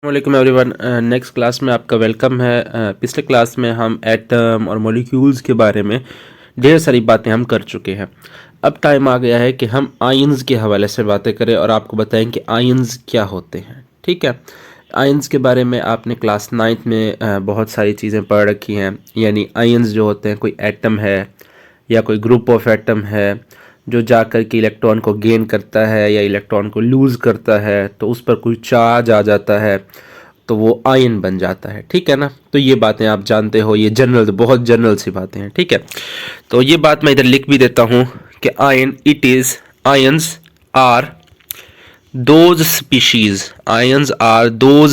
वालेकुम everyone. Next class में आपका वेलकम है। पिछले क्लास में हम एटम और मॉलिक्यूल्स के बारे में ढेर सारी बातें हम कर चुके हैं। अब टाइम आ गया है कि हम आयंस के हवाले से बातें करें और आपको बताएं कि आयंस क्या होते हैं। ठीक है, आयंस के बारे में आपने क्लास 9th में बहुत सारी चीज़ें पढ़ रखी हैं। यानी आयंस जो होते हैं, कोई एटम है या कोई ग्रुप ऑफ एटम है जो जाकर के इलेक्ट्रॉन को गेन करता है या इलेक्ट्रॉन को लूज़ करता है, तो उस पर कोई चार्ज आ जाता है तो वो आयन बन जाता है। ठीक है ना, तो ये बातें आप जानते हो, ये जनरल, बहुत जनरल सी बातें हैं। ठीक है, तो ये बात मैं इधर लिख भी देता हूँ कि ions are those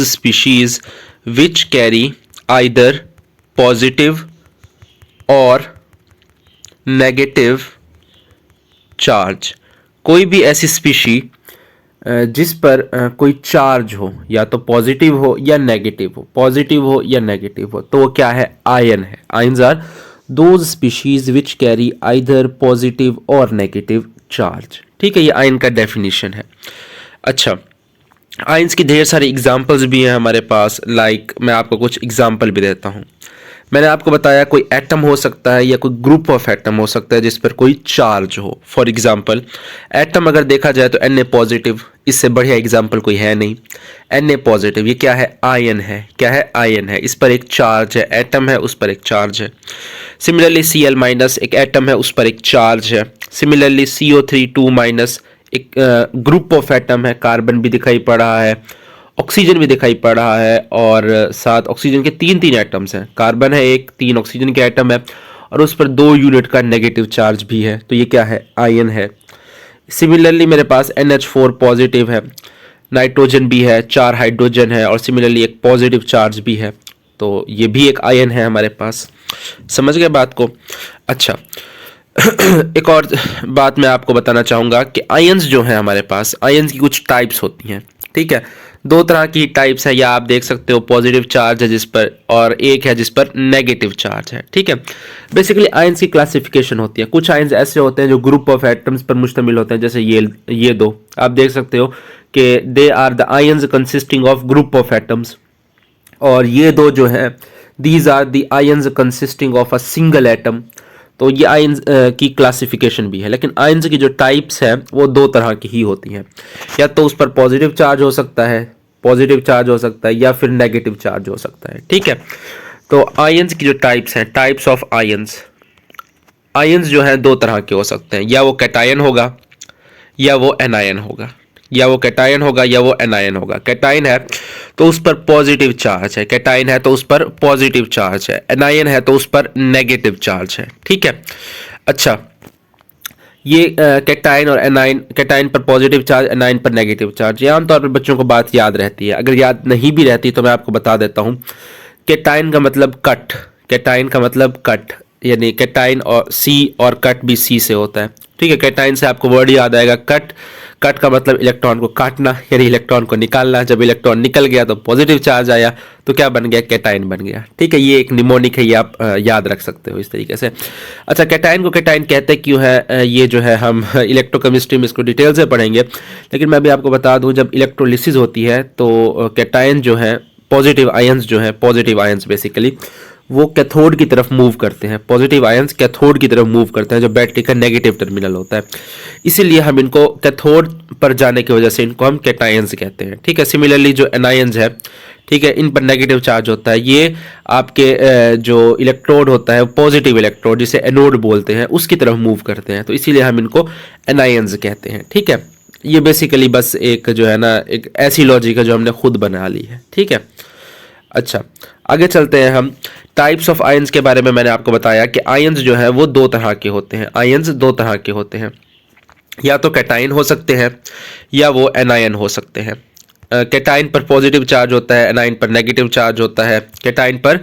species which carry either positive or negative charge. कोई भी ऐसी स्पीशी जिस पर कोई चार्ज हो, या तो पॉजिटिव हो या नेगेटिव हो, तो वो क्या है? आयन है। Ions are those species which carry either positive or negative charge. ठीक है, ये आयन का डेफिनेशन है। अच्छा, आयंस की ढेर सारी एग्जांपल्स भी हैं हमारे पास। मैं आपको कुछ एग्जांपल भी देता हूँ। मैंने आपको बताया कोई एटम हो सकता है या कोई ग्रुप ऑफ एटम हो सकता है जिस पर कोई चार्ज हो। फॉर एग्जांपल, एटम अगर देखा जाए तो Na पॉजिटिव, इससे बढ़िया एग्जांपल कोई है नहीं। Na पॉजिटिव, ये क्या है? आयन है। क्या है? आयन है। इस पर एक चार्ज है। एटम है, उस पर एक चार्ज है। सिमिलरली Cl माइनस, एक एटम है, उस पर एक चार्ज है। सिमिलरली CO3 2 माइनस, एक ग्रुप ऑफ एटम है। कार्बन भी दिखाई पड़ रहा है, ऑक्सीजन भी दिखाई पड़ रहा है, और साथ ऑक्सीजन के तीन एटम्स हैं। कार्बन है एक, 3 ऑक्सीजन के एटम है, और उस पर 2 यूनिट का नेगेटिव चार्ज भी है। तो ये क्या है? आयन है। सिमिलरली मेरे पास NH4 पॉजिटिव है, नाइट्रोजन भी है, 4 हाइड्रोजन है, और सिमिलरली एक पॉजिटिव चार्ज भी है। तो ये भी एक आयन है हमारे पास। समझ गए बात को? अच्छा, एक और बात मैं आपको बताना चाहूँगा कि आयंस जो है हमारे पास, आयंस की कुछ टाइप्स होती हैं। ठीक है, 2 तरह की टाइप्स है, या आप देख सकते हो पॉजिटिव चार्ज है जिस पर, और एक है जिस पर नेगेटिव चार्ज है। ठीक है, बेसिकली आयंस की क्लासिफिकेशन होती है। कुछ आयंस ऐसे होते हैं जो ग्रुप ऑफ एटम्स पर मुश्तमिल होते हैं, जैसे ये दो आप देख सकते हो कि they are the ions consisting of group of atoms, और ये दो जो है these are the ions consisting of a single atom. तो ये आयंस की क्लासिफिकेशन भी है। लेकिन आयंस की जो टाइप्स है वो 2 तरह की ही होती हैं। या तो उस पर पॉजिटिव चार्ज हो सकता है, या फिर नेगेटिव चार्ज हो सकता है। ठीक है, तो आयंस की जो टाइप्स हैं, टाइप्स ऑफ आयंस, आयंस जो है 2 तरह के हो सकते हैं। या वो कैटायन होगा या वो एनायन होगा, या वो कैटायन होगा या वो एनायन होगा। कैटायन है तो उस पर पॉजिटिव चार्ज है, कैटायन है तो उस पर पॉजिटिव चार्ज है, एनायन है तो उस पर नेगेटिव चार्ज है। ठीक है, अच्छा, ये कैटायन और एनायन, कैटायन पर पॉजिटिव चार्ज, एनायन पर नेगेटिव चार्ज, ये आमतौर पर बच्चों को बात याद रहती है। अगर याद नहीं भी रहती तो मैं आपको बता देता हूँ। कैटायन का मतलब कट, कैटायन का मतलब कट, यानी कैटायन और सी, और कट भी सी से होता है। ठीक है, कैटायन से आपको वर्ड याद आएगा कट। कट का मतलब इलेक्ट्रॉन को काटना, यानी इलेक्ट्रॉन को निकालना। जब इलेक्ट्रॉन निकल गया तो पॉजिटिव चार्ज आया, तो क्या बन गया? कैटायन बन गया। ठीक है, ये एक निमोनिक है, ये आप याद रख सकते हो इस तरीके से। अच्छा, कैटायन को कैटायन कहते क्यों है, ये जो है हम इलेक्ट्रोकेमिस्ट्री में इसको डिटेल से पढ़ेंगे। लेकिन मैं भी आपको बता दूं, जब इलेक्ट्रोलिसिस होती है तो कैटायन जो है, पॉजिटिव आयंस बेसिकली वो कैथोड की तरफ मूव करते हैं। पॉजिटिव आयंस कैथोड की तरफ मूव करते हैं, जो बैटरी का नेगेटिव टर्मिनल होता है। इसीलिए हम इनको कैथोड पर जाने की वजह से इनको हम कैटायंस कहते हैं। ठीक है, सिमिलरली जो एनायंस है, ठीक है, इन पर नेगेटिव चार्ज होता है। ये आपके जो इलेक्ट्रोड होता है, पॉजिटिव इलेक्ट्रोड जिसे एनोड बोलते हैं, उसकी तरफ मूव करते हैं, तो इसीलिए हम इनको एनायंस कहते हैं। ठीक है, ये बेसिकली बस एक जो है ना, एक ऐसी लॉजिक है जो हमने खुद बना ली है। ठीक है, अच्छा, आगे चलते हैं हम। टाइप्स ऑफ आयंस के बारे में मैंने आपको बताया कि आयंस जो है वो 2 तरह के होते हैं। आयंस 2 तरह के होते हैं, या तो कैटायन हो सकते हैं या वो एनायन हो सकते हैं। कैटायन पर पॉजिटिव चार्ज होता है, एनायन पर नेगेटिव चार्ज होता है। कैटायन पर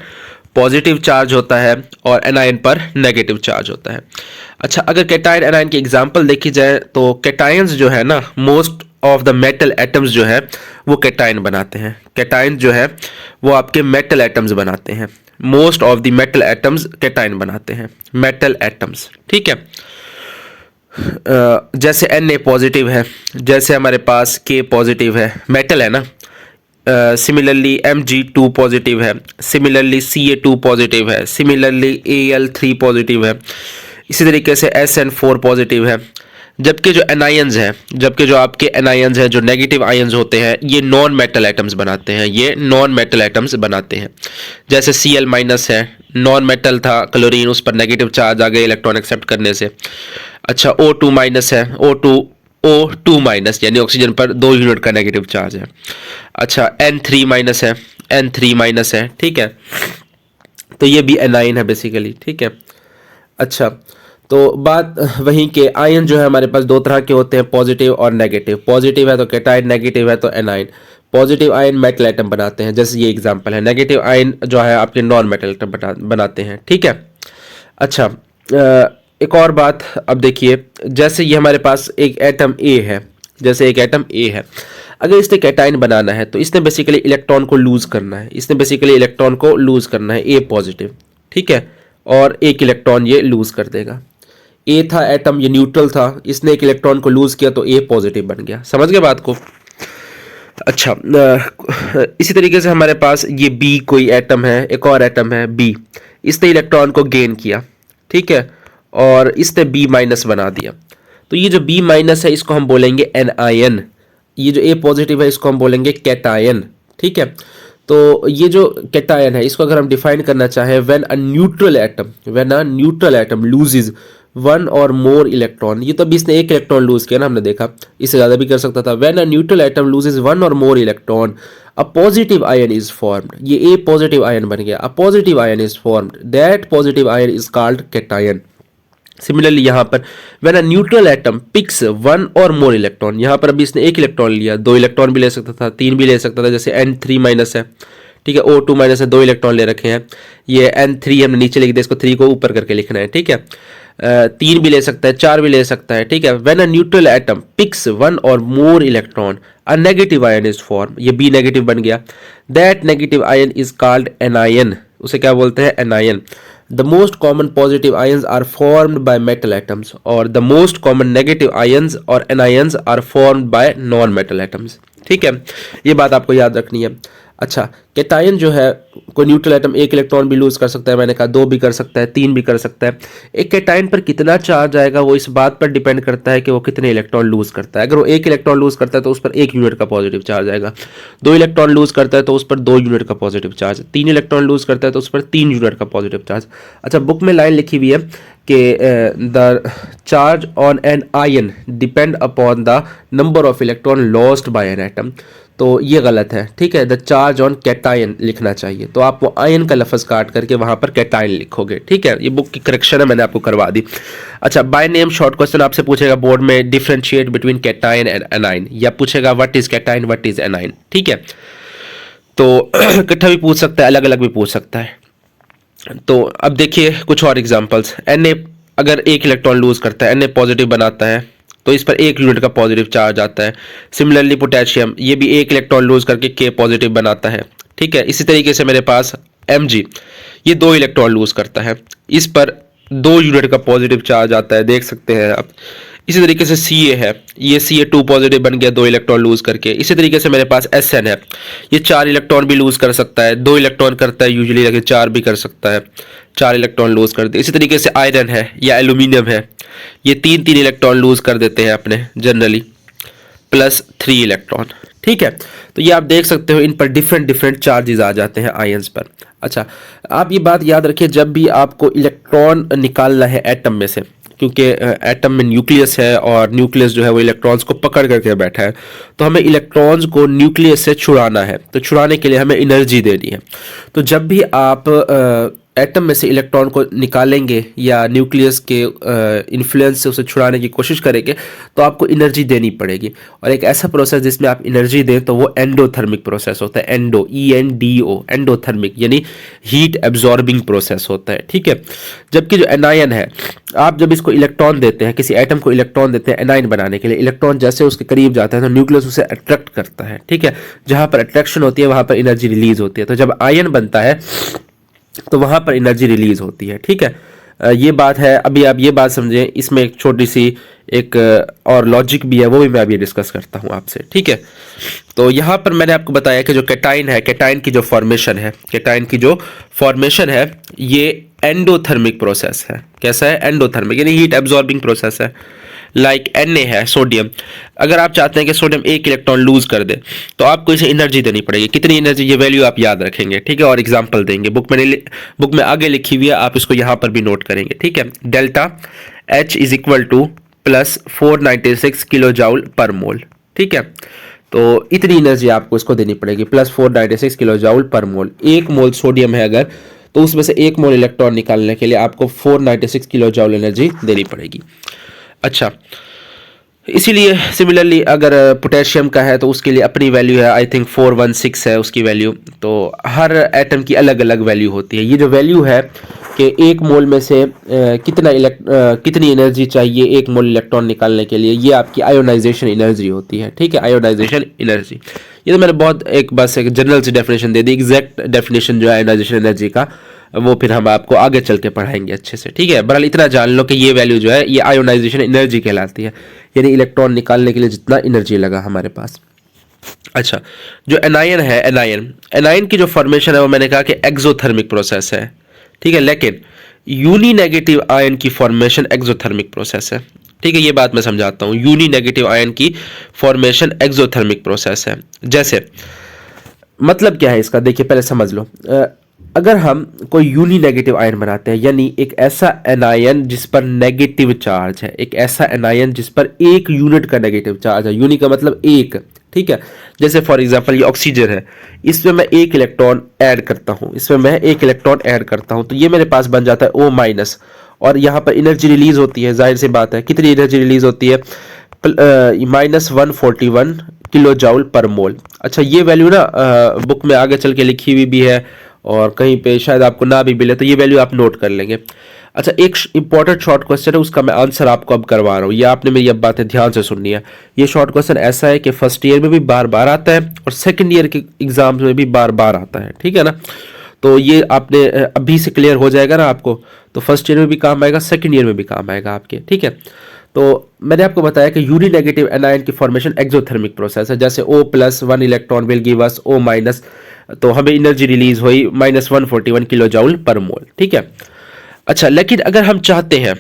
पॉजिटिव चार्ज होता है और एनायन पर नेगेटिव चार्ज होता है। अच्छा, अगर कैटायन एनायन की एग्जांपल देखी जाए तो कैटायंस जो है ना, most of the metal atoms जो है वो कैटायन बनाते हैं। कैटायन जो है वो आपके मेटल एटम्स बनाते हैं। Most of the metal atoms cation बनाते हैं, मेटल एटम्स। ठीक है, जैसे Na पॉजिटिव है, जैसे हमारे पास K पॉजिटिव है, मेटल है ना, सिमिलरली Mg2 पॉजिटिव है, सिमिलरली Ca2 पॉजिटिव है, सिमिलरली Al3 पॉजिटिव है, इसी तरीके से SN4 पॉजिटिव है। जबकि जो एनायंस हैं, जबकि जो आपके एनायंस हैं, जो नेगेटिव आयंस होते हैं, ये नॉन मेटल एटम्स बनाते हैं, ये नॉन मेटल एटम्स बनाते हैं। जैसे Cl माइनस है, नॉन मेटल था क्लोरीन, उस पर नेगेटिव चार्ज आ गया इलेक्ट्रॉन एक्सेप्ट करने से। अच्छा, O2 माइनस है, O2 माइनस यानी ऑक्सीजन पर 2 यूनिट का नेगेटिव चार्ज है। अच्छा, N3 माइनस है, N3 माइनस है, ठीक है, तो ये भी एनाइन है बेसिकली, ठीक है। अच्छा, तो बात वहीं के आयन जो है हमारे पास दो तरह के होते हैं, पॉजिटिव और नेगेटिव। पॉजिटिव है तो कैटाइन, नेगेटिव है तो A9. Positive ion metal atom बनाते हैं, जैसे ये एग्जांपल है। नेगेटिव आयन जो है आपके नॉन मेटल एटम बनाते हैं, ठीक है। अच्छा, एक और बात अब देखिए, जैसे ये हमारे पास एक एटम ए है, जैसे एक एटम ए है, अगर इसने कैटाइन बनाना है तो इसने बेसिकली इलेक्ट्रॉन को लूज करना है, इसने बेसिकली इलेक्ट्रॉन को लूज करना है, ए पॉजिटिव, ठीक है, और एक इलेक्ट्रॉन ये लूज कर देगा। ए था एटम, ये न्यूट्रल था, इसने एक इलेक्ट्रॉन को लूज किया तो ए पॉजिटिव बन गया। समझ गए बात को? अच्छा, इसी तरीके से हमारे पास ये बी कोई एटम है, एक और एटम है बी, इसने इलेक्ट्रॉन को गेन किया, ठीक है, और इसने बी माइनस बना दिया। तो ये जो बी माइनस है इसको हम बोलेंगे एनायन, ये जो ए पॉजिटिव है इसको हम बोलेंगे कैटायन, ठीक है। तो ये जो कैटायन है इसको अगर हम डिफाइन करना चाहें, when a neutral atom loses one or more electron, ये तो अभी इसने एक इलेक्ट्रॉन लूज किया ना, हमने देखा, इससे ज्यादा भी कर सकता था। When a neutral atom loses one or more electron, a positive ion is formed, ये ए पॉजिटिव आयन बन गया, a positive ion is formed, that positive ion is called cation. Similarly यहाँ पर when a neutral atom picks one or more electron, यहाँ पर अभी इसने एक इलेक्ट्रॉन लिया, 2 इलेक्ट्रॉन भी ले सकता था, 3 भी ले सकता था, जैसे N3 माइनस है, ठीक है, O2 माइनस है, 2 इलेक्ट्रॉन ले रखे हैं, ये N3 हमने नीचे लिख दिया, इसको 3 को ऊपर करके लिखना है, ठीक है। 3 भी ले सकता है, 4 भी ले सकता है, ठीक है। When a neutral atom picks one or more electron, a negative ion is form, ये बी नेगेटिव बन गया, that negative ion is called anion, उसे क्या बोलते हैं? Anion. The most common positive ions are formed by metal atoms और the most common negative ions और anions are formed by non-metal atoms, ठीक है, ये बात आपको याद रखनी है। अच्छा, कैटायन जो है, कोई न्यूट्रल एटम एक इलेक्ट्रॉन भी लूज कर सकता है, मैंने कहा 2 भी कर सकता है, 3 भी कर सकता है। एक कैटायन पर कितना चार्ज आएगा वो इस बात पर डिपेंड करता है कि वो कितने इलेक्ट्रॉन लूज करता है। अगर वो 1 इलेक्ट्रॉन लूज करता है तो उस पर 1 यूनिट का पॉजिटिव चार्ज आएगा, 2 इलेक्ट्रॉन लूज करता है तो उस पर 2 यूनिट का पॉजिटिव चार्ज, 3 इलेक्ट्रॉन लूज करता है तो उस पर 3 यूनिट का पॉजिटिव चार्ज। अच्छा, बुक में लाइन लिखी हुई है कि the charge on an ion depend upon the number of electron lost by an atom, तो ये गलत है, ठीक है। द चार्ज ऑन कैटायन लिखना चाहिए, तो आप वो आयन का लफ्ज काट करके वहां पर कैटायन लिखोगे, ठीक है। ये बुक की करेक्शन है, मैंने आपको करवा दी। अच्छा, बाय नेम शॉर्ट क्वेश्चन आपसे पूछेगा बोर्ड में, differentiate between cation and A9, या पूछेगा what is cation, what is A9, ठीक है। तो इकट्ठा भी पूछ सकता है, अलग अलग भी पूछ सकता है। तो अब देखिए कुछ और एग्जांपल्स। Na अगर 1 इलेक्ट्रॉन लूज करता है, Na पॉजिटिव बनाता है तो इस पर 1 यूनिट का पॉजिटिव चार्ज आता है। सिमिलरली पोटेशियम, ये भी 1 इलेक्ट्रॉन लूज करके K पॉजिटिव बनाता है, ठीक है। इसी तरीके से मेरे पास Mg, ये 2 इलेक्ट्रॉन लूज करता है, इस पर 2 यूनिट का पॉजिटिव चार्ज आता है, देख सकते हैं आप। इसी तरीके से Ca है, ये Ca2 पॉजिटिव बन गया 2 इलेक्ट्रॉन लूज करके। इसी तरीके से मेरे पास Sn है, ये 4 इलेक्ट्रॉन भी लूज कर सकता है, 2 इलेक्ट्रॉन करता है यूजुअली, लेकिन 4 भी कर सकता है, 4 इलेक्ट्रॉन लूज कर दे। इसी तरीके से आयरन है या एल्यूमिनियम है, ये 3 इलेक्ट्रॉन लूज कर देते हैं अपने जनरली, प्लस 3 इलेक्ट्रॉन, ठीक है। तो ये आप देख सकते हो, इन पर डिफरेंट चार्जेस आ जाते हैं आयंस पर। अच्छा, आप ये बात याद रखिए, जब भी आपको इलेक्ट्रॉन निकालना है एटम में से, क्योंकि एटम में न्यूक्लियस है और न्यूक्लियस जो है वो इलेक्ट्रॉन्स को पकड़ करके बैठा है, तो हमें इलेक्ट्रॉन्स को न्यूक्लियस से छुड़ाना है, तो छुड़ाने के लिए हमें एनर्जी देनी है। तो जब भी आप एटम में से इलेक्ट्रॉन को निकालेंगे या न्यूक्लियस के इन्फ्लुएंस से उसे छुड़ाने की कोशिश करेंगे तो आपको एनर्जी देनी पड़ेगी, और एक ऐसा प्रोसेस जिसमें आप एनर्जी दें तो वो एंडोथर्मिक प्रोसेस होता है। एंडो, ENDO, एंडोथर्मिक यानी हीट एब्जॉर्बिंग प्रोसेस होता है, ठीक है। जबकि जो एनायन है, आप जब इसको इलेक्ट्रॉन देते हैं, किसी एटम को इलेक्ट्रॉन देते हैं एनायन बनाने के लिए, इलेक्ट्रॉन जैसे उसके करीब जाता है तो न्यूक्लियस उसे अट्रैक्ट करता है, ठीक है। जहाँ पर अट्रैक्शन होती है वहाँ पर एनर्जी रिलीज होती है, तो जब आयन बनता है तो वहां पर एनर्जी रिलीज होती है, ठीक है। ये बात है। अभी आप ये बात समझें, इसमें एक छोटी सी एक और लॉजिक भी है, वो भी मैं अभी डिस्कस करता हूँ आपसे, ठीक है। तो यहाँ पर मैंने आपको बताया कि जो कैटाइन है, कैटाइन की जो फॉर्मेशन है, कैटाइन की जो फॉर्मेशन है ये एंडोथर्मिक प्रोसेस है। कैसा है? एंडोथर्मिक, यानी हीट एब्जॉर्बिंग प्रोसेस है। लाइक Na है, सोडियम। अगर आप चाहते हैं कि सोडियम एक इलेक्ट्रॉन लूज कर दे तो आपको इसे एनर्जी देनी पड़ेगी। कितनी एनर्जी, ये वैल्यू आप याद रखेंगे, ठीक है, और एग्जांपल देंगे। बुक में आगे लिखी हुई है, आप इसको यहाँ पर भी नोट करेंगे, ठीक है। Delta H is equal to plus 496 kilo joule per mole, ठीक है। तो इतनी एनर्जी आपको इसको देनी पड़ेगी, प्लस 496 किलो जाउल पर मोल। एक मोल सोडियम है अगर, तो उसमें से एक मोल इलेक्ट्रॉन निकालने के लिए आपको 496 किलो जाउल एनर्जी देनी पड़ेगी। अच्छा, इसीलिए सिमिलरली अगर पोटेशियम का है तो उसके लिए अपनी वैल्यू है, आई थिंक 416 है उसकी वैल्यू। तो हर एटम की अलग अलग वैल्यू होती है। ये जो वैल्यू है कि एक मोल में से कितनी एनर्जी चाहिए एक मोल इलेक्ट्रॉन निकालने के लिए, ये आपकी आयोनाइजेशन एनर्जी होती है, ठीक है, आयोनाइजेशन एनर्जी। ये तो मैंने बहुत बस एक जनरल सी डेफिनेशन दे दी। एग्जैक्ट डेफिनेशन जो है आयोनाइजेशन एनर्जी का वो फिर हम आपको आगे चल के पढ़ाएंगे अच्छे से, ठीक है। बहरहाल इतना जान लो कि ये वैल्यू जो है ये आयोनाइजेशन एनर्जी कहलाती है, यानी इलेक्ट्रॉन निकालने के लिए जितना एनर्जी लगा हमारे पास। अच्छा, जो एनायन है, एनायन की जो फॉर्मेशन है वो मैंने कहा कि एक्सोथर्मिक प्रोसेस है, ठीक है। लेकिन यूनी नेगेटिव आयन की फॉर्मेशन एक्सोथर्मिक प्रोसेस है, ठीक है। ये बात मैं समझाता हूँ। यूनी नेगेटिव आयन की फॉर्मेशन एक्सोथर्मिक प्रोसेस है। जैसे मतलब क्या है इसका, देखिए पहले समझ लो। अगर हम कोई यूनी नेगेटिव आयन बनाते हैं, यानी एक ऐसा एनायन जिस पर नेगेटिव चार्ज है, एक ऐसा एनायन जिस पर एक यूनिट का नेगेटिव चार्ज है, यूनी का मतलब एक, ठीक है। जैसे फॉर एग्जांपल ये ऑक्सीजन है, इसमें मैं एक इलेक्ट्रॉन ऐड करता हूँ, इसमें मैं एक इलेक्ट्रॉन ऐड करता हूँ, तो ये मेरे पास बन जाता है O-, और यहाँ पर एनर्जी रिलीज होती है, जाहिर सी बात है। कितनी एनर्जी रिलीज होती है? -141 किलो जाउल पर मोल। अच्छा, ये वैल्यू ना बुक में आगे चल के लिखी हुई भी है और कहीं पे शायद आपको ना भी मिले, तो ये वैल्यू आप नोट कर लेंगे। अच्छा, एक इंपॉर्टेंट शॉर्ट क्वेश्चन है, उसका मैं आंसर आपको अब करवा रहा हूँ। ये आपने मेरी अब बातें ध्यान से सुननी है। ये शॉर्ट क्वेश्चन ऐसा है कि फर्स्ट ईयर में भी बार बार आता है और सेकंड ईयर के एग्जाम्स में भी बार बार आता है, ठीक है ना। तो ये आपने अभी से क्लियर हो जाएगा ना आपको, तो फर्स्ट ईयर में भी काम आएगा, सेकंड ईयर में भी काम आएगा आपके, ठीक है। तो मैंने आपको बताया कि यूनी नेगेटिव एनायन की फॉर्मेशन एक्सोथर्मिक प्रोसेस है। जैसे O+1 electron will give us O-, तो हमें एनर्जी रिलीज हुई -141 किलो जाउल पर मोल, ठीक है। अच्छा, लेकिन अगर हम चाहते हैं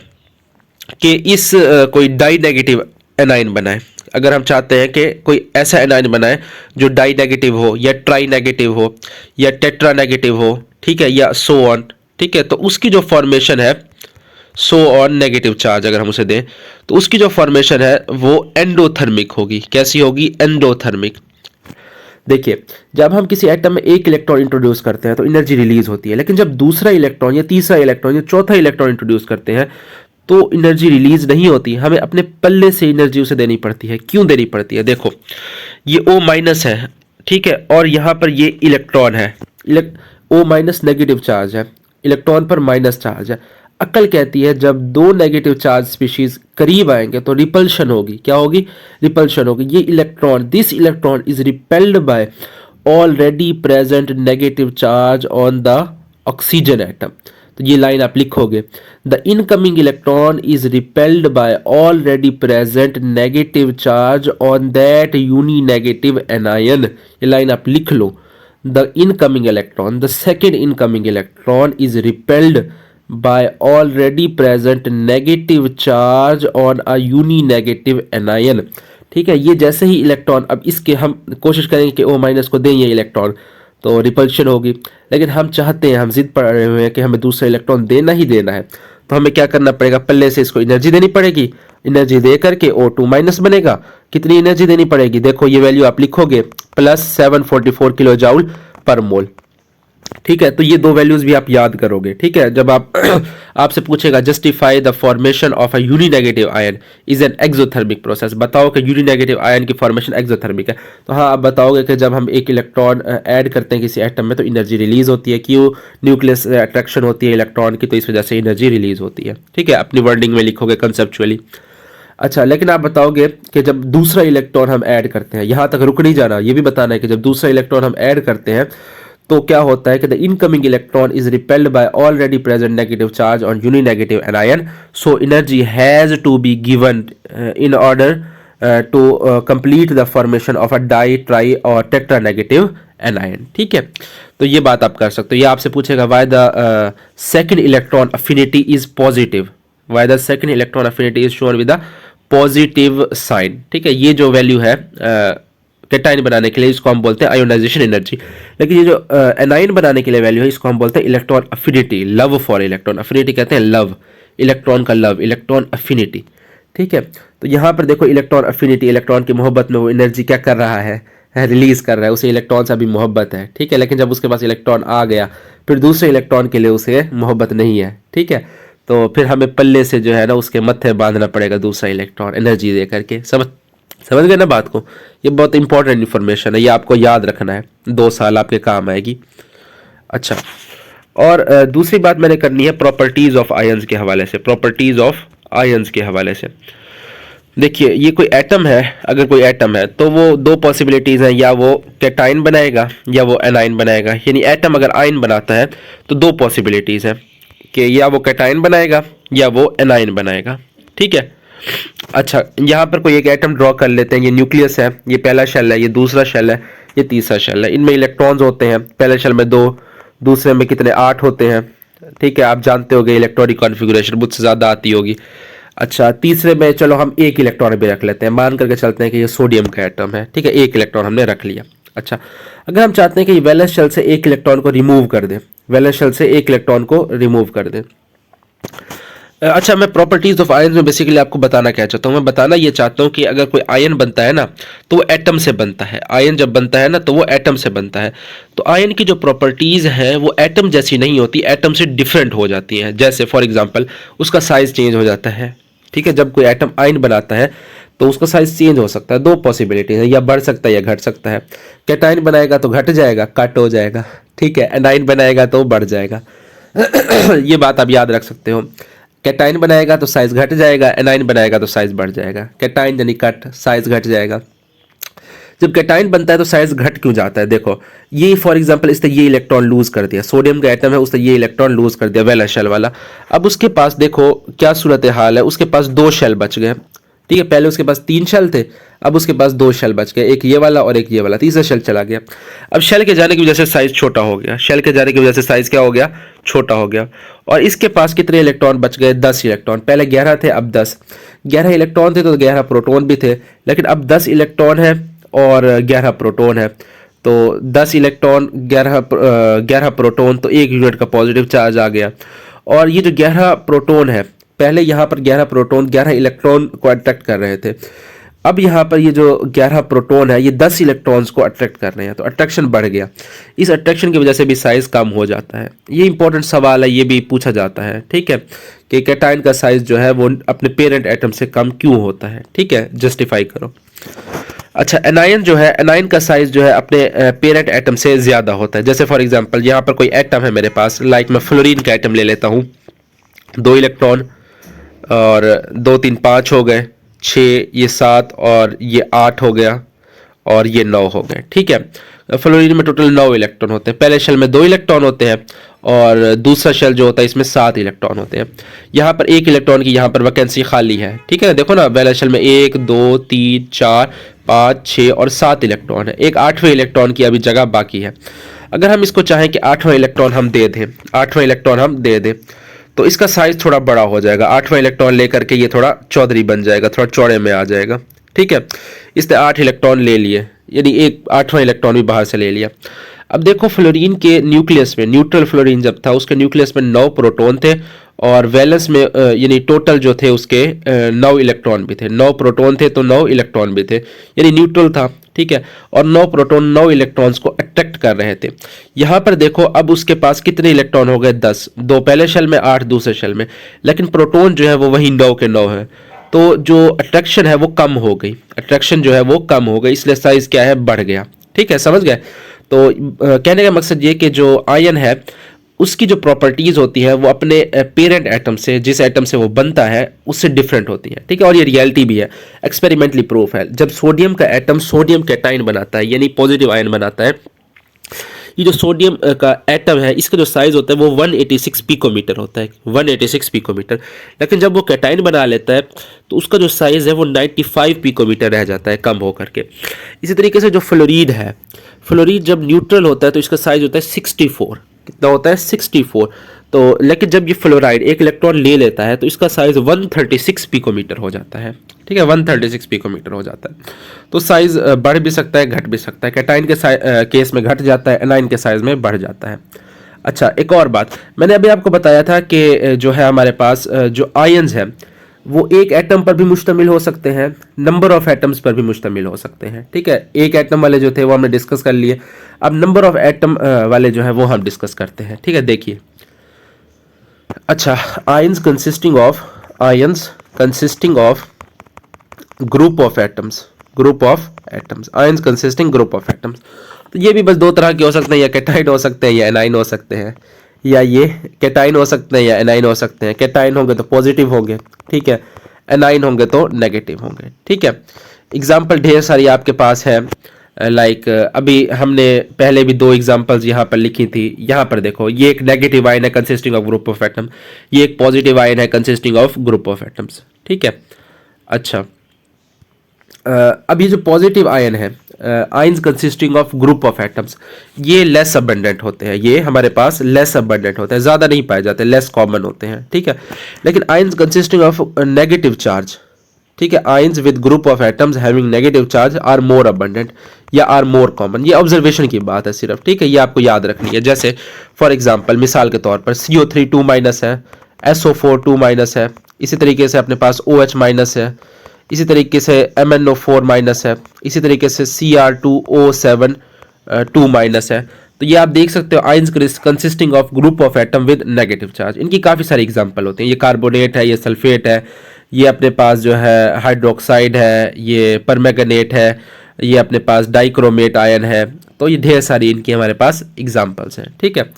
कि इस कोई डाई नेगेटिव एनायन बनाए, अगर हम चाहते हैं कि कोई ऐसा एनायन बनाए जो डाई नेगेटिव हो या ट्राई नेगेटिव हो या टेट्रा नेगेटिव हो, ठीक है, या सो ऑन, ठीक है, तो उसकी जो फॉर्मेशन है, सो ऑन नेगेटिव चार्ज अगर हम उसे दें, तो उसकी जो फॉर्मेशन है वो एंडोथर्मिक होगी। कैसी होगी? एंडोथर्मिक। देखिए, जब हम किसी एटम में एक इलेक्ट्रॉन इंट्रोड्यूस करते हैं तो एनर्जी रिलीज होती है, लेकिन जब दूसरा इलेक्ट्रॉन या तीसरा इलेक्ट्रॉन या चौथा इलेक्ट्रॉन इंट्रोड्यूस करते हैं तो एनर्जी रिलीज नहीं होती, हमें अपने पल्ले से एनर्जी उसे देनी पड़ती है। क्यों देनी पड़ती है? देखो, ये O- है, ठीक है, और यहाँ पर ये इलेक्ट्रॉन है, O- नेगेटिव चार्ज है, इलेक्ट्रॉन पर माइनस चार्ज है। अक्ल कहती है जब दो नेगेटिव चार्ज स्पीशीज करीब आएंगे तो रिपल्शन होगी। क्या होगी? रिपल्शन होगी। ये electron, this electron is repelled by already present negative charge on the oxygen atom. तो ये लाइन आप लिखोगे, the incoming electron is repelled by already present negative charge on that uni negative anion. ये line आप लिख लो, the incoming electron, the second incoming electron is repelled by already present negative charge on a uni negative anion। ठीक है, ये जैसे ही electron, अब इसके हम कोशिश करेंगे कि O- को दें ये इलेक्ट्रॉन, तो रिपल्शन होगी। लेकिन हम चाहते हैं, हम जिद पड़ रहे हुए हैं कि हमें दूसरा इलेक्ट्रॉन देना ही देना है, तो हमें क्या करना पड़ेगा? पल्ले से इसको एनर्जी देनी पड़ेगी। एनर्जी दे करके O2- बनेगा। कितनी एनर्जी देनी पड़ेगी? देखो, ये वैल्यू आप लिखोगे, +744 किलो जाउल पर मोल, ठीक है। तो ये दो वैल्यूज भी आप याद करोगे, ठीक है। जब आप आपसे पूछेगा justify the formation of a uni negative ion is an exothermic process, बताओ कि यूनी नेगेटिव आयन की फॉर्मेशन एक्सोथर्मिक है, तो हाँ, आप बताओगे कि जब हम एक इलेक्ट्रॉन ऐड करते हैं किसी एटम में तो एनर्जी रिलीज होती है। क्यों? न्यूक्लियस अट्रैक्शन होती है इलेक्ट्रॉन की, तो इस वजह से एनर्जी रिलीज होती है, ठीक है। अपनी वर्डिंग में लिखोगे कंसेप्चुअली। अच्छा, लेकिन आप बताओगे कि जब दूसरा इलेक्ट्रॉन हम ऐड करते हैं, यहां तक रुक नहीं जाना, ये भी बताना है कि जब दूसरा इलेक्ट्रॉन हम ऐड करते हैं तो क्या होता है कि the incoming electron is repelled by already present negative charge on uninegative anion, so energy has to be given in order to complete the formation of a di tri और tetra negative anion. ठीक है, तो ये बात आप कर सकते हो। ये आपसे पूछेगा why the second electron affinity is positive, why the second electron affinity is shown with the positive sign. ठीक है, ये जो वैल्यू है कैटाइन बनाने के लिए इसको हम बोलते हैं आयोनाइजेशन एनर्जी, लेकिन ये जो एनाइन बनाने के लिए वैल्यू है इसको हम बोलते हैं electron affinity, love for electron. Affinity कहते हैं लव, इलेक्ट्रॉन का लव, इलेक्ट्रॉन अफिनिटी। ठीक है, तो यहाँ पर देखो इलेक्ट्रॉन अफिनिटी, इलेक्ट्रॉन की मोहब्बत में वो एनर्जी क्या कर रहा है, रिलीज कर रहा है, उसे इलेक्ट्रॉन से अभी मोहब्बत है। ठीक है, लेकिन जब उसके पास इलेक्ट्रॉन आ गया फिर दूसरे इलेक्ट्रॉन के लिए उसे मोहब्बत नहीं है। ठीक है, तो फिर हमें पल्ले से जो है ना उसके मत्थे बांधना पड़ेगा दूसरा इलेक्ट्रॉन एनर्जी दे करके। समझ गए ना बात को? ये बहुत इंपॉर्टेंट इन्फॉर्मेशन है, ये आपको याद रखना है, 2 साल आपके काम आएगी। अच्छा, और दूसरी बात मैंने करनी है प्रॉपर्टीज ऑफ आयंस के हवाले से। प्रॉपर्टीज ऑफ आयंस के हवाले से देखिए, ये कोई एटम है, अगर कोई एटम है तो वो 2 पॉसिबिलिटीज हैं, या वो कैटाइन बनाएगा या वो एनाइन बनाएगा। यानी एटम अगर आयन बनाता है तो 2 पॉसिबिलिटीज हैं कि या वो कैटाइन बनाएगा या वो एनाइन बनाएगा। ठीक है, अच्छा यहाँ पर कोई एक एटम ड्रॉ कर लेते हैं। ये न्यूक्लियस है, ये पहला शेल है, ये दूसरा शेल है, ये तीसरा शेल है। इनमें इलेक्ट्रॉन्स होते हैं, पहले शेल में 2, दूसरे में कितने 8 होते हैं। ठीक है, आप जानते होंगे इलेक्ट्रॉनिक कॉन्फ़िगरेशन मुझसे ज़्यादा आती होगी। अच्छा, तीसरे में चलो हम 1 इलेक्ट्रॉन भी रख लेते हैं, मान करके चलते हैं कि ये सोडियम का एटम है। ठीक है, 1 इलेक्ट्रॉन हमने रख लिया। अच्छा, अगर हम चाहते हैं कि वैलेंस शेल से 1 इलेक्ट्रॉन को रिमूव कर दें, वैलेंस शेल से 1 इलेक्ट्रॉन को रिमूव कर दें। अच्छा, मैं प्रॉपर्टीज ऑफ आयन में बेसिकली आपको बताना क्या चाहता हूँ, मैं बताना ये चाहता हूँ कि अगर कोई आयन बनता है ना तो वो एटम से बनता है। आयन जब बनता है ना तो वो एटम से बनता है। तो आयन की जो प्रॉपर्टीज हैं वो एटम जैसी नहीं होती, एटम से डिफरेंट हो जाती हैं। जैसे फॉर एग्जांपल उसका साइज चेंज हो जाता है। ठीक है, जब कोई एटम आयन बनाता है तो उसका साइज चेंज हो सकता है। 2 पॉसिबिलिटीज है, या बढ़ सकता है या घट सकता है। कैटाइन बनाएगा तो घट जाएगा, कट हो जाएगा। ठीक है, एनाइन बनाएगा तो बढ़ जाएगा। ये बात आप याद रख सकते हो। कैटाइन बनाएगा तो साइज घट जाएगा, एनाइन बनाएगा तो साइज बढ़ जाएगा। कैटाइन यानी कट, साइज घट जाएगा। जब कैटाइन बनता है तो साइज घट क्यों जाता है? देखो, ये फॉर एग्जांपल इसने ये इलेक्ट्रॉन लूज कर दिया, सोडियम का एटम है, उसने ये इलेक्ट्रॉन लूज कर दिया वैलेंस शेल वाला। अब उसके पास देखो क्या सूरत हाल है, उसके पास 2 शेल बच गए। ठीक है, पहले उसके पास 3 शेल थे, अब उसके पास 2 शेल बच गए, एक ये वाला और एक ये वाला, तीसरा शेल चला गया। अब शेल के जाने की वजह से साइज छोटा हो गया, शेल के जाने की वजह से साइज क्या हो गया, छोटा हो गया। और इसके पास कितने इलेक्ट्रॉन बच गए? 10 इलेक्ट्रॉन। पहले 11 थे, अब 10। 11 इलेक्ट्रॉन थे तो 11 प्रोटॉन भी थे, लेकिन अब 10 इलेक्ट्रॉन है और 11 प्रोटॉन है। तो 10 इलेक्ट्रॉन 11 प्रोटॉन, तो 1 यूनिट का पॉजिटिव चार्ज आ गया। और ये जो 11 प्रोटॉन है, पहले यहाँ पर 11 प्रोटॉन 11 इलेक्ट्रॉन को अट्रैक्ट कर रहे थे, अब यहाँ पर ये जो 11 प्रोटॉन है ये 10 इलेक्ट्रॉन्स को अट्रैक्ट कर रहे हैं, तो अट्रैक्शन बढ़ गया। इस अट्रैक्शन की वजह से भी साइज कम हो जाता है। ये इंपॉर्टेंट सवाल है, ये भी पूछा जाता है। ठीक है, कि कैटाइन का साइज जो है वो अपने पेरेंट एटम से कम क्यों होता है? ठीक है, जस्टिफाई करो। अच्छा, एनायन जो है, एनायन का साइज जो है अपने पेरेंट एटम से ज़्यादा होता है। जैसे फॉर एग्जांपल यहाँ पर कोई एटम है मेरे पास, लाइक मैं फ्लोरीन का एटम ले लेता हूँ, 2 इलेक्ट्रॉन और 2 3 5 हो गए, 6 ये 7 और ये 8 हो गया और ये 9 हो गए। ठीक है, फ्लोरीन में टोटल 9 इलेक्ट्रॉन होते हैं। पहले शेल में 2 इलेक्ट्रॉन होते हैं और दूसरा शेल जो होता है इसमें 7 इलेक्ट्रॉन होते हैं। यहाँ पर 1 इलेक्ट्रॉन की यहाँ पर वैकेंसी खाली है। ठीक है, देखो ना, पहले शेल में 1 2 3 4 5 6 और 7 इलेक्ट्रॉन है। एक 8वें इलेक्ट्रॉन की अभी जगह बाकी है। अगर हम इसको चाहें कि 8वां इलेक्ट्रॉन हम दे दें, 8वां इलेक्ट्रॉन हम दे दें, तो इसका साइज थोड़ा बड़ा हो जाएगा। 8वां इलेक्ट्रॉन लेकर के ये थोड़ा चौधरी बन जाएगा, थोड़ा चौड़े में आ जाएगा। ठीक है, इसने 8 इलेक्ट्रॉन ले लिए, यानी एक 8वां इलेक्ट्रॉन भी बाहर से ले लिया। अब देखो फ्लोरीन के न्यूक्लियस में, न्यूट्रल फ्लोरीन जब था उसके न्यूक्लियस में 9 प्रोटॉन थे और वैलेंस में यानी टोटल जो थे उसके 9 इलेक्ट्रॉन भी थे। 9 प्रोटॉन थे तो 9 इलेक्ट्रॉन भी थे, यानी न्यूट्रल था। ठीक है, और 9 प्रोटॉन 9 इलेक्ट्रॉन्स को अट्रैक्ट कर रहे थे। यहाँ पर देखो अब उसके पास कितने इलेक्ट्रॉन हो गए? 10। 2 पहले शेल में, 8 दूसरे शेल में, लेकिन प्रोटॉन जो है वो वही 9 के 9 है। तो जो अट्रैक्शन है वो कम हो गई, अट्रैक्शन जो है वो कम हो गई, इसलिए साइज क्या है, बढ़ गया। ठीक है, समझ गए? तो कहने का मकसद ये कि जो आयन है उसकी जो प्रॉपर्टीज होती है वो अपने पेरेंट एटम से, जिस एटम से वो बनता है उससे डिफरेंट होती है। ठीक है, और ये रियलिटी भी है, एक्सपेरिमेंटली प्रूफ है। जब सोडियम का एटम सोडियम कैटाइन बनाता है यानी पॉजिटिव आयन बनाता है, ये जो सोडियम का एटम है इसका जो साइज होता है वो 186 पिकोमीटर होता है, 186 पिकोमीटर। लेकिन जब वो कैटाइन बना लेता है तो उसका जो साइज है वो 95 पिकोमीटर रह जाता है कम होकर के। इसी तरीके से जो फ्लोरीड है, फ्लोरीड जब न्यूट्रल होता है तो इसका साइज होता है 64, कितना होता है 64। तो लेकिन जब ये फ्लोराइड एक इलेक्ट्रॉन ले लेता है तो इसका साइज 136 पिकोमीटर हो जाता है, ठीक है, 136 पिकोमीटर हो जाता है। तो साइज बढ़ भी सकता है घट भी सकता है, कैटाइन के केस में घट जाता है, एनाइन के साइज में बढ़ जाता है। अच्छा, एक और बात मैंने अभी आपको बताया था कि जो है हमारे पास जो आयन्स हैं वो एक एटम पर भी मुश्तमिल हो सकते हैं, नंबर ऑफ एटम्स पर भी मुश्तमिल हो सकते हैं, ठीक है। एक एटम वाले जो थे वो हमने डिस्कस कर लिए, अब नंबर ऑफ एटम वाले जो है वो हम डिस्कस करते हैं, ठीक है। देखिए, अच्छा, ions consisting of group of atoms, ions consisting group of atoms. तो ये भी बस दो तरह के हो सकते हैं, या कैटाइन हो सकते हैं या एनाइन हो सकते हैं, या ये कैटाइन हो सकते हैं या एनाइन हो सकते हैं। कैटाइन होंगे तो पॉजिटिव होंगे, ठीक है, एनाइन होंगे तो नेगेटिव होंगे, ठीक है। एग्जाम्पल ढेर सारी आपके पास है, लाइक अभी हमने पहले भी 2 एग्जांपल्स यहाँ पर लिखी थी। यहाँ पर देखो, ये एक नेगेटिव आयन है consisting of group of atom, ये एक पॉजिटिव आयन है consisting of group of atoms, ठीक है। अच्छा, अब ये जो पॉजिटिव आयन है, ions consisting of group of atoms, ये लेस अबंडेंट होते हैं, ये हमारे पास लेस अबंडेंट होते हैं, ज़्यादा नहीं पाए जाते, लेस कॉमन होते हैं, ठीक है। लेकिन ions consisting of negative charge, ठीक है, ions with group of atoms having negative charge are more abundant या आर मोर कॉमन। ये ऑब्जर्वेशन की बात है सिर्फ, ठीक है, ये आपको याद रखनी है। जैसे फॉर एग्जांपल, मिसाल के तौर पर CO3 2 माइनस है, SO4 2 माइनस है, इसी तरीके से अपने पास OH माइनस है, इसी तरीके से MnO4 माइनस है, इसी तरीके से Cr2O7 2 माइनस है। तो ये आप देख सकते हो ions consisting of group of atom with negative charge. इनकी काफ़ी सारी एग्जांपल होते हैं, ये कार्बोनेट है, ये सल्फेट है, ये अपने पास जो है हाइड्रोक्साइड है, ये परमैंगनेट है, ये अपने पास डाइक्रोमेट आयन है। तो ये ढेर सारी इनकी हमारे पास एग्जांपल्स हैं, ठीक है।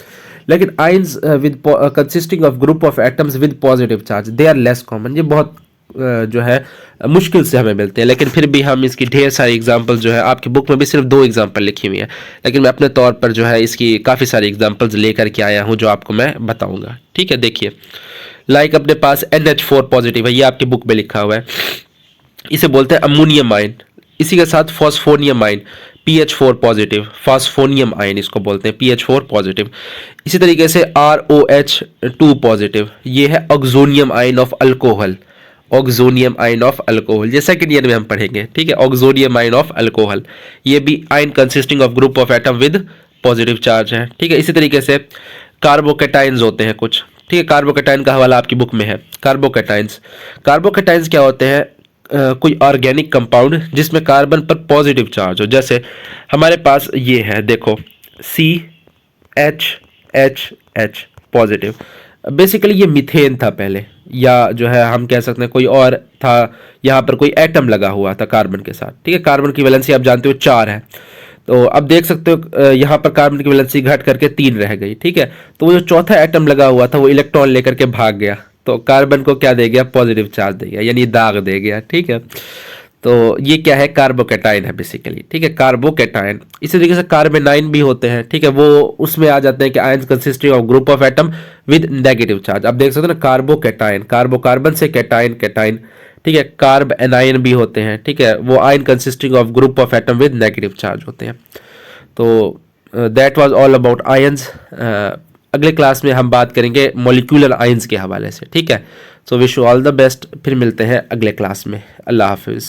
लेकिन ions with consisting of group of atoms with positive charge, they are less common, ये बहुत जो है मुश्किल से हमें मिलते हैं। लेकिन फिर भी हम इसकी ढेर सारी एग्जांपल्स जो है, आपकी बुक में भी सिर्फ 2 एग्जांपल लिखी हुई है, लेकिन मैं अपने तौर पर जो है इसकी काफ़ी सारी एग्जांपल्स लेकर के आया हूँ जो आपको मैं बताऊंगा, ठीक है। देखिए, लाइक अपने पास NH4 पॉजिटिव है, ये आपकी बुक में लिखा हुआ है, इसे बोलते हैं अमोनियम आयन। इसी के साथ phosphonium ion PH4 positive, phosphonium ion इसको बोलते हैं, PH4 पॉजिटिव। इसी तरीके से ROH2 पॉजिटिव, ये है oxonium ion of alcohol, oxonium ion of alcohol, ये सेकंड ईयर में हम पढ़ेंगे, ठीक है, ऑक्सोनियम आयन ऑफ अल्कोहल। ये भी ion consisting of group of atom with positive charge है, ठीक है। इसी तरीके से कार्बोकैटाइंस होते हैं कुछ, ठीक है, कार्बोकैटाइन का हवाला आपकी बुक में है। कार्बोकैटाइंस क्या होते हैं? कोई ऑर्गेनिक कंपाउंड जिसमें कार्बन पर पॉजिटिव चार्ज हो। जैसे हमारे पास ये है, देखो, CH पॉजिटिव, बेसिकली ये मीथेन था पहले, या जो है हम कह सकते हैं कोई और था, यहाँ पर कोई एटम लगा हुआ था कार्बन के साथ, ठीक है। कार्बन की वैलेंसी आप जानते हो 4 है, तो अब देख सकते हो यहाँ पर कार्बन की वैलेंसी घट करके 3 रह गई, ठीक है। तो वो जो चौथा एटम लगा हुआ था वो इलेक्ट्रॉन लेकर के भाग गया, तो कार्बन को क्या दे गया? पॉजिटिव चार्ज दे गया, यानी दाग दे गया, ठीक है। तो ये क्या है? कार्बोकैटाइन है बेसिकली, ठीक है, कार्बोकैटाइन। इसी तरीके से कार्बेनाइन भी होते हैं, ठीक है, वो उसमें आ जाते हैं कि ions consisting of group of atom with negative charge. आप देख सकते हो ना, कार्बोकैटाइन, कार्बन से कैटाइन, ठीक है। कार्ब एनाइन भी होते हैं, ठीक है, वो ion consisting of group of atom with negative charge होते हैं। तो that was all about ions. अगले क्लास में हम बात करेंगे मॉलिक्यूलर आयंस के हवाले से, ठीक है। So wish you all the best, फिर मिलते हैं अगले क्लास में। अल्लाह हाफिज़।